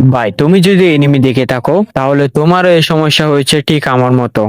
ভাই তুমি যদি এনিমি দেখে থাকো তাহলে তোমারও এই সমস্যা হয়েছে ঠিক আমার মতো।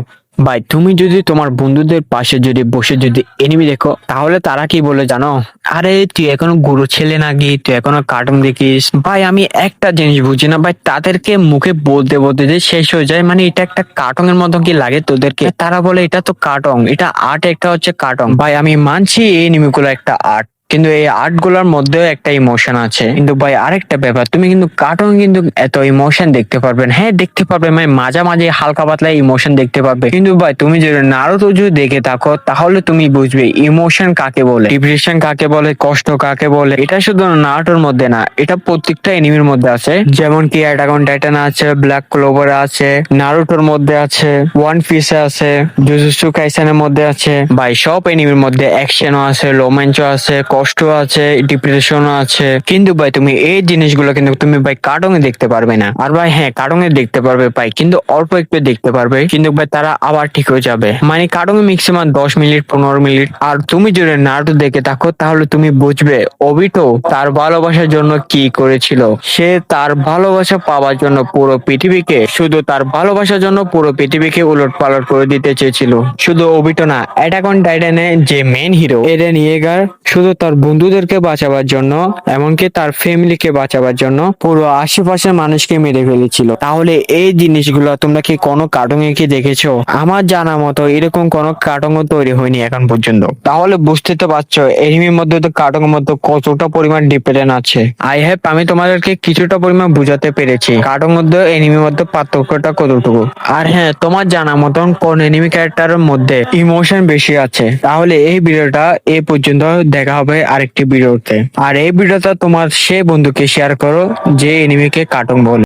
ভাই তুমি যদি তোমার বন্ধুদের পাশে যদি বসে যদি এনিমি দেখো তাহলে তারা কি বলে জানো? আরে তুই এখনো গুরু ছেলে নাকি, তুই এখনো কার্টুন দেখিস? ভাই আমি একটা জিনিস বুঝি না ভাই, তাদেরকে মুখে বলতে বলতে যে শেষ হয়ে যায়, মানে এটা একটা কার্টুনের মতো কি লাগে তোদেরকে? তারা বলে এটা তো কার্টুন, এটা আর্ট, একটা হচ্ছে কার্টুন। ভাই আমি মানছি এই এনিমিগুলো একটা আর্ট, কিন্তু এই আর্ট গুলার মধ্যেও একটা ইমোশন আছে। কিন্তু ভাই আরেকটা ব্যাপার, তুমি কিন্তু কার্টুন কিন্তু এত ইমোশন দেখতে পারবেন, হ্যাঁ দেখতে পারবে, মানে মাঝামাঝি হালকা পাতলা ইমোশন দেখতে পারবে। কিন্তু ভাই তুমি যদি নারুতো যদি দেখে থাকো তাহলে তুমি বুঝবে ইমোশন কাকে বলে, ডিপ্রেশন কাকে বলে, কষ্ট কাকে বলে। এটা শুধু নারুটোর মধ্যে না, এটা প্রত্যেকটা এনিমির মধ্যে আছে। যেমন কি অ্যাটাক অন টাইটান আছে, ব্ল্যাক ক্লোভার আছে, নারুটোর মধ্যে আছে, ওয়ান পিসে আছে, জুজুৎসু কাইসেনের মধ্যে আছে। ভাই সব এনিমির মধ্যে অ্যাকশনও আছে, রোমাঞ্চ আছে, কষ্ট আছে, ডিপ্রেশনও আছে। কিন্তু ভাই তুমি এই জিনিসগুলো কিন্তু তুমি ভাই কার্টুনে দেখতে পারবে না। আর ভাই হ্যাঁ কার্টুনে দেখতে পারবে ভাই, কিন্তু অল্প একটু দেখতে পারবে, কিন্তু ভাই তারা আবার ঠিক হয়ে যাবে। মানে কার্টুনে ম্যাক্সিমাম 10 মিনিট 15 মিনিট। আর তুমি যদি নারুটো দেখে থাকো তাহলে তুমি বুঝবে ওবিটো তার ভালোবাসার জন্য কি করেছিল। সে তার ভালোবাসা পাওয়ার জন্য পুরো পৃথিবীকে, শুধু তার ভালোবাসার জন্য পুরো পৃথিবীকে উলট পালট করে দিতে চেয়েছিল। শুধু ওবিটো না, অ্যাটাক অন টাইটানে যে মেন হিরো এরেন ইয়েগার শুধু তার বন্ধুদেরকে বাঁচাবার জন্য, এমনকি তার ফ্যামিলিকে বাঁচাবার জন্য পুরো আশেপাশের মানুষকে মেরে ফেলেছিল। তাহলে এই জিনিসগুলো তোমরা কি কোনো কার্টুনে কি দেখেছো? আমার জানা মতো এরকম কোনো কার্টুন তৈরি হয়নি এখন পর্যন্ত। তাহলে বুঝতে তো পারছো এনিমির মধ্যে তো কার্টুনের মধ্যে কতটা পরিমাণ ডিফারেন্স আছে। আই হ্যাভ আমি তোমাদেরকে কিছুটা পরিমাণ বুঝাতে পেরেছি কার্টুন মধ্যে এনিমির মধ্যে পার্থক্যটা কতটুকু। আর হ্যাঁ তোমার জানা মতন কোন এনিমি ক্যারেক্টারের মধ্যে ইমোশন বেশি আছে। তাহলে এই ভিডিওটা এই পর্যন্ত, দেখা হবে আরেকটি ভিডিওতে। আর এই ভিডিওটা তোমার সেই বন্ধুকে শেয়ার করো যে এনিমিকে কার্টুন বলে।